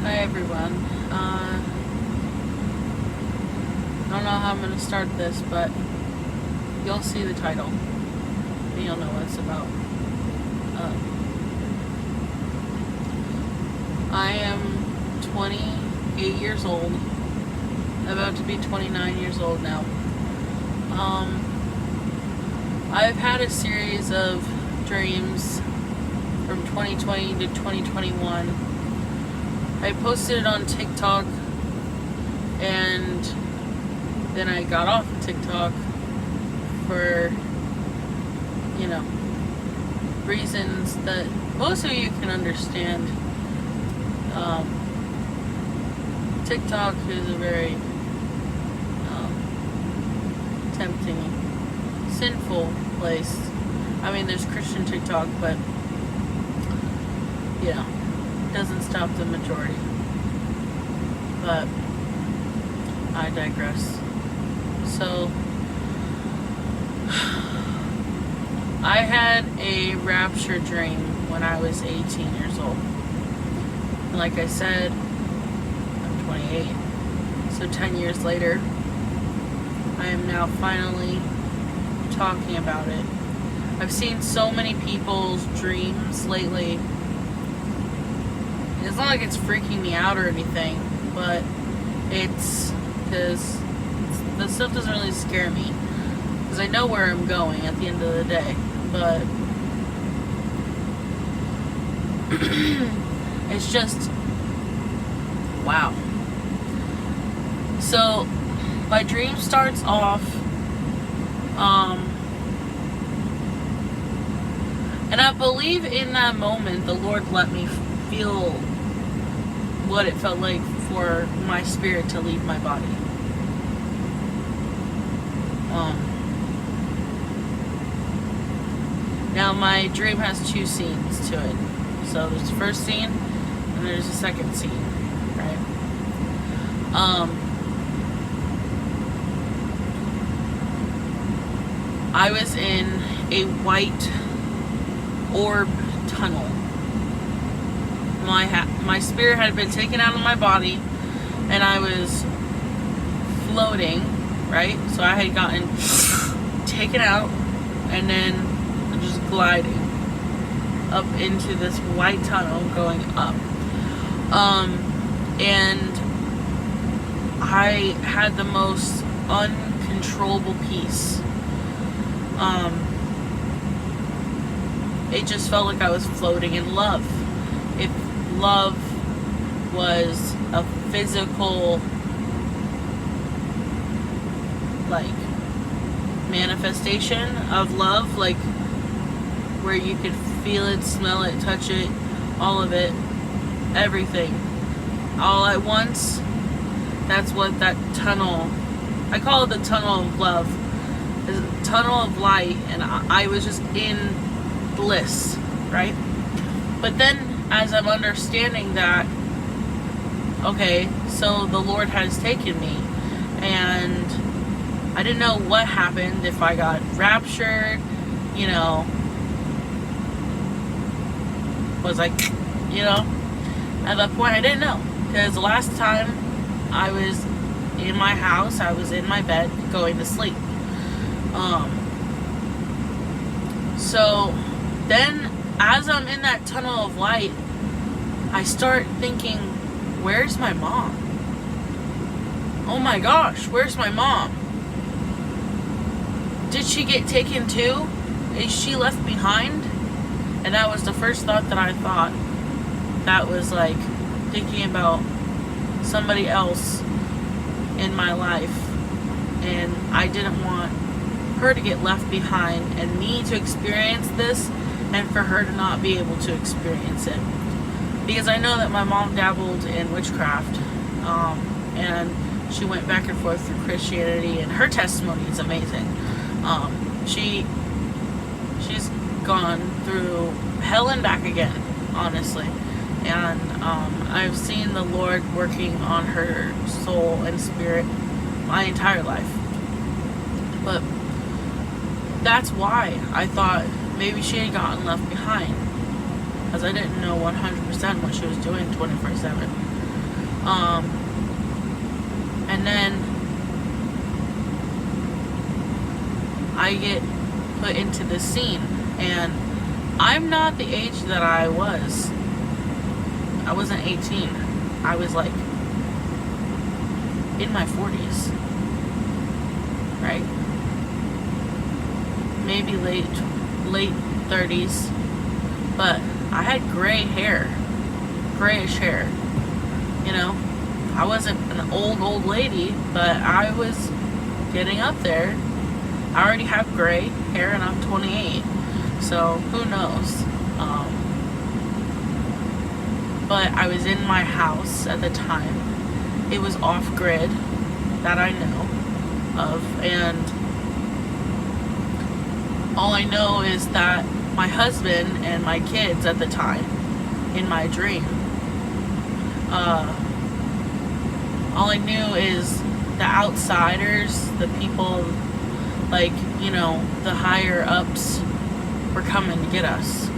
Hi everyone. I don't know how I'm going to start this, but you'll see the title and you'll know what it's about. I am 28 years old, about to be 29 years old now. I've had a series of dreams from 2020 to 2021. I posted it on TikTok, and then I got off of TikTok for, reasons that most of you can understand. TikTok is a very tempting, sinful place. I mean, there's Christian TikTok, but doesn't stop the majority. But I digress. So I had a rapture dream when I was 18 years old. And like I said, I'm 28. So 10 years later, I am now finally talking about it. I've seen so many people's dreams lately. It's not like it's freaking me out or anything, but it's because the stuff doesn't really scare me, because I know where I'm going at the end of the day. But it's just wow. So my dream starts off, and I believe in that moment the Lord let me feel what it felt like for my spirit to leave my body. Now my dream has two scenes to it. So there's the first scene and there's the second scene, right? I was in a white orb tunnel. My spirit had been taken out of my body, and I was floating, right? So I had gotten taken out and then just gliding up into this white tunnel going up. And I had the most uncontrollable peace. It just felt like I was floating in love. If love was a physical, manifestation of love, where you could feel it, smell it, touch it, all of it, everything, all at once. That's what that tunnel, I call it the tunnel of love. It's a tunnel of light, and I was just in bliss, right? But then as I'm understanding that, okay, so the Lord has taken me, and I didn't know what happened, if I got raptured, was like, at that point I didn't know, because the last time I was in my house, I was in my bed going to sleep. So then as I'm in that tunnel of light, I start thinking, where's my mom? Oh my gosh, where's my mom? Did she get taken too? Is she left behind? And that was the first thought that I thought. That was like thinking about somebody else in my life, and I didn't want her to get left behind and me to experience this, and for her to not be able to experience it. Because I know that my mom dabbled in witchcraft, and she went back and forth through Christianity, and her testimony is amazing. She's gone through hell and back again, honestly. And I've seen the Lord working on her soul and spirit my entire life. But that's why I thought maybe she had gotten left behind, because I didn't know 100% what she was doing 24/7. And then I get put into this scene, and I'm not the age that I was. I wasn't 18. I was like in my 40s, right? Maybe late 30s, but I had grayish hair, you know. I wasn't an old lady, but I was getting up there. I already have gray hair and I'm 28, so who knows. But I was in my house at the time. It was off-grid, that I know of, and all I know is that my husband and my kids at the time, in my dream, all I knew is the outsiders, the people, like, you know, the higher ups were coming to get us.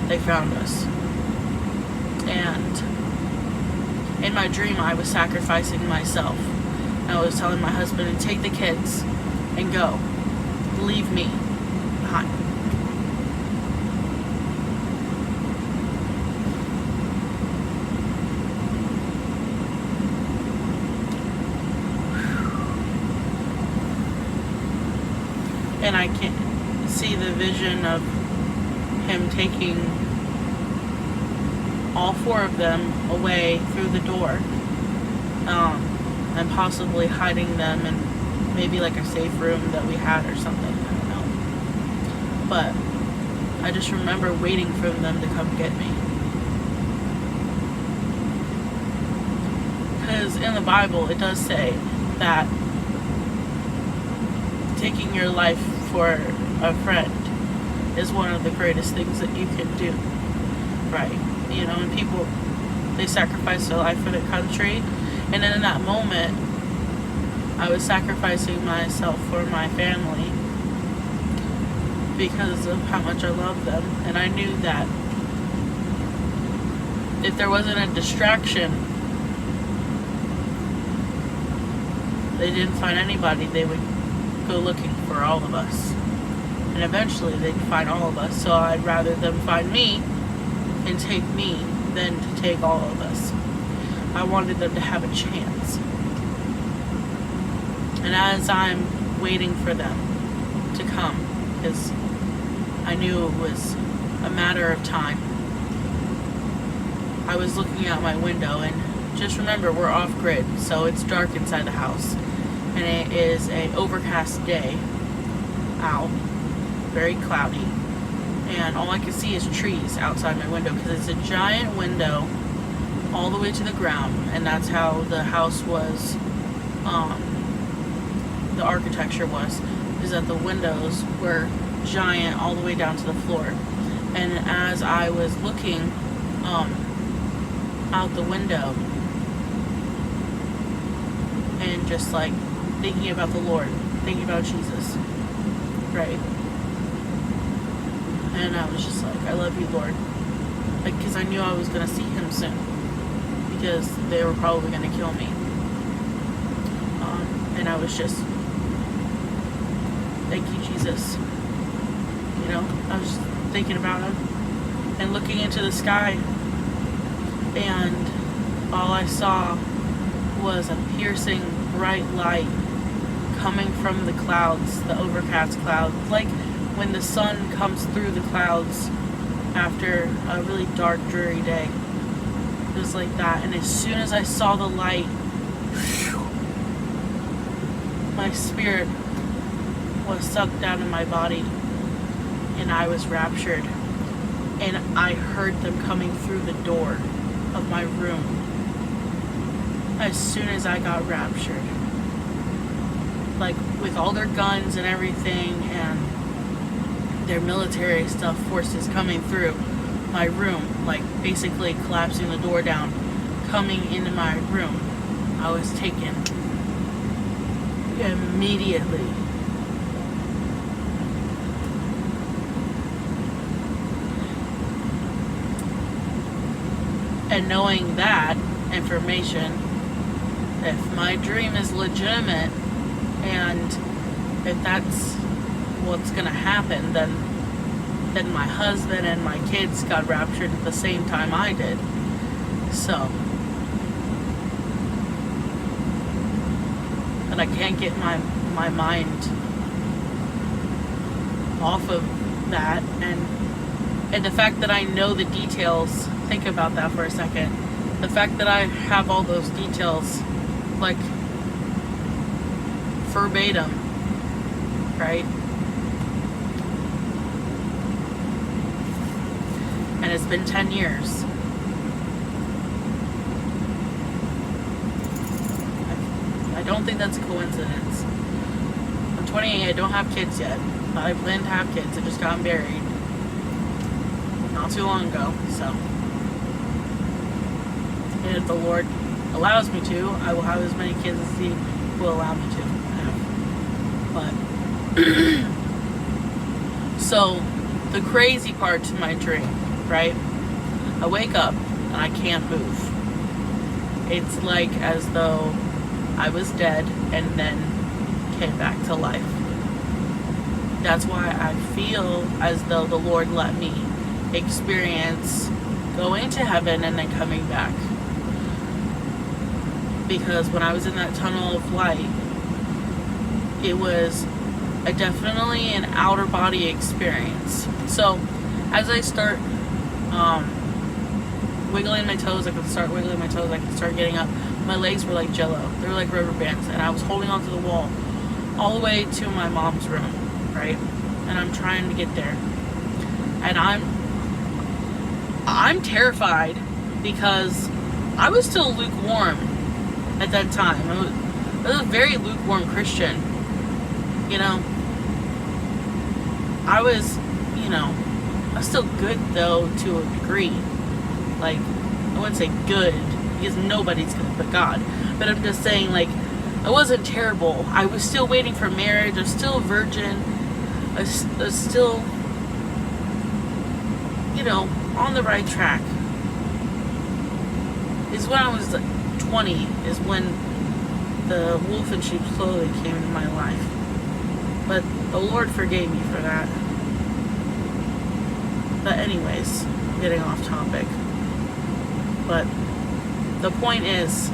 They found us. And in my dream, I was sacrificing myself. I was telling my husband to take the kids and go. Leave me behind. And I can see the vision of him taking all four of them away through the door, and possibly hiding them in maybe like a safe room that we had or something. I don't know. But I just remember waiting for them to come get me. Because in the Bible it does say that taking your life for a friend is one of the greatest things that you can do, right? You know, and people, they sacrifice their life for their country, and then in that moment, I was sacrificing myself for my family because of how much I love them, and I knew that if there wasn't a distraction, they didn't find anybody, they would go looking for all of us, and eventually they'd find all of us. So I'd rather them find me and take me than to take all of us. I wanted them to have a chance. And as I'm waiting for them to come, because I knew it was a matter of time, I was looking out my window, and just remember, we're off grid, so it's dark inside the house, and it is an overcast day out, very cloudy, and all I can see is trees outside my window, because it's a giant window all the way to the ground, and that's how the house was, the architecture was, is that the windows were giant all the way down to the floor. And as I was looking out the window and just like thinking about the Lord, thinking about Jesus, right? And I was just like, I love you, Lord. Like, because I knew I was going to see him soon, because they were probably going to kill me. And I was just, thank you, Jesus. You know, I was just thinking about him and looking into the sky, and all I saw was a piercing bright light coming from the clouds, the overcast clouds, like when the sun comes through the clouds after a really dark, dreary day. It was like that. And as soon as I saw the light, my spirit was sucked down in my body, and I was raptured. And I heard them coming through the door of my room as soon as I got raptured. Like, with all their guns and everything, and their military stuff, forces coming through my room, like basically collapsing the door down, coming into my room. I was taken immediately. And knowing that, information. If my dream is legitimate and if that's what's gonna happen, then my husband and my kids got raptured at the same time I did. So, and I can't get my mind off of that, and the fact that I know the details. Think about that for a second. The fact that I have all those details, like, verbatim, right? And it's been 10 years. I don't think that's a coincidence. I'm 28, I don't have kids yet. But I plan to have kids. I just got married not too long ago, so. And if the Lord allows me to, I will have as many kids as He will allow me to have. But, so, the crazy part to my dream, right? I wake up and I can't move. It's like as though I was dead and then came back to life. That's why I feel as though the Lord let me experience going to heaven and then coming back. Because when I was in that tunnel of light, it was definitely an outer body experience. So, as I start wiggling my toes, I could start wiggling my toes, I could start getting up. My legs were like jello. They were like rubber bands. And I was holding onto the wall all the way to my mom's room, right? And I'm trying to get there. And I'm terrified because I was still lukewarm at that time. I was a very lukewarm Christian. You know, I was still good though to a degree. Like, I wouldn't say good because nobody's good but God. But I'm just saying, like, I wasn't terrible. I was still waiting for marriage. I was still a virgin. I was still, on the right track. Is when I was 20 is when the wolf in sheep's clothing came into my life. But the Lord forgave me for that. But anyways, I'm getting off topic. But the point is,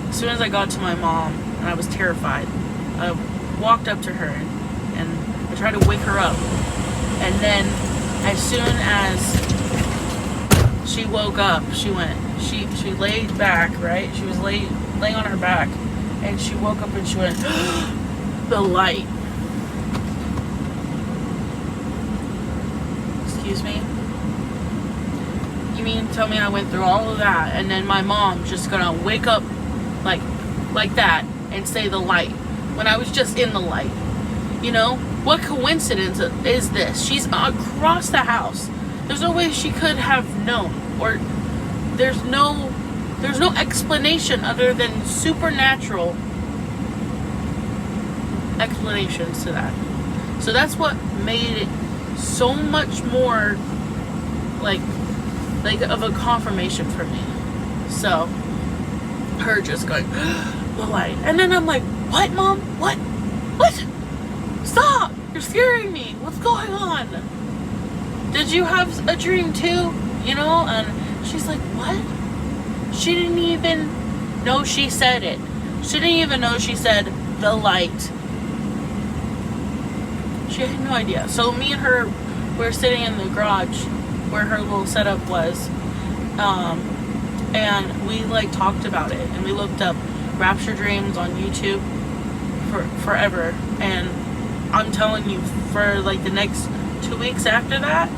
as soon as I got to my mom, and I was terrified, I walked up to her and I tried to wake her up. And then as soon as she woke up, she laid back, right? She was laying on her back, and she woke up and she went, the light. Excuse me? You mean tell me I went through all of that, and then my mom just gonna wake up like that and say the light when I was just in the light? What coincidence is this? She's across the house. There's no way she could have known, or there's no explanation other than supernatural explanations to that. So that's what made it so much more like of a confirmation for me. So her just going, the light. And then I'm like, what, Mom? What? Stop! You're scaring me. What's going on? Did you have a dream too? And she's like, what? She didn't even know she said it. She didn't even know she said the light. She had no idea. So me and her were sitting in the garage where her little setup was. And we talked about it, and we looked up Rapture dreams on YouTube for forever. And I'm telling you, for the next 2 weeks after that,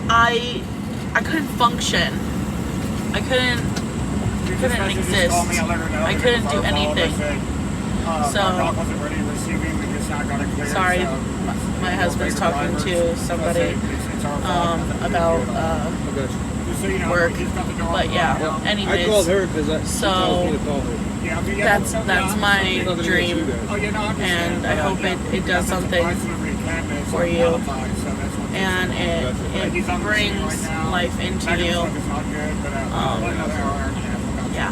I couldn't function. I couldn't exist. I couldn't do anything. So, sorry, my husband's talking to somebody about work. But yeah, anyways, I called her so that's my dream, and I hope it does something for you. and it brings life into you. Yeah.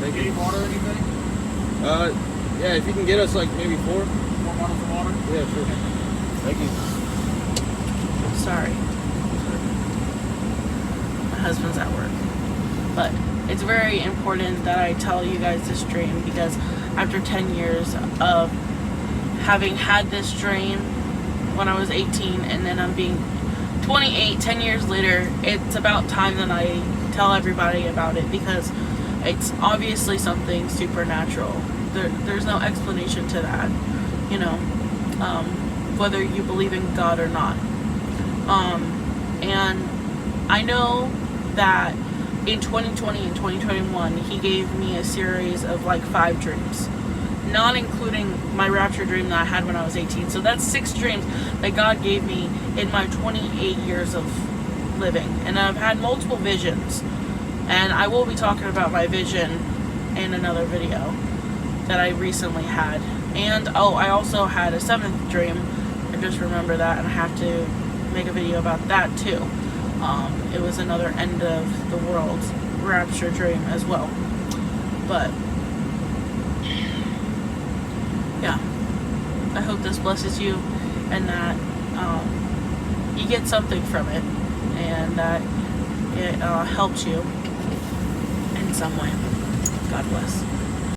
Thank you. Any water or anything? Yeah, if you can get us like maybe 4 bottles of water. Yeah, sure. Thank you. Sorry. My husband's at work. But it's very important that I tell you guys this dream, because after 10 years of having had this dream when I was 18 and then I'm being 28, 10 years later, it's about time that I tell everybody about it, because it's obviously something supernatural. There's no explanation to that, you know, whether you believe in God or not. And I know that in 2020 and 2021, he gave me a series of like 5 dreams, not including my rapture dream that I had when I was 18. So that's 6 dreams that God gave me in my 28 years of living. And I've had multiple visions, and I will be talking about my vision in another video that I recently had. And I also had a 7th dream. I just remember that, and I have to make a video about that too. It was another end of the world rapture dream as well. But yeah, I hope this blesses you, and that you get something from it, and that it helps you in some way. God bless.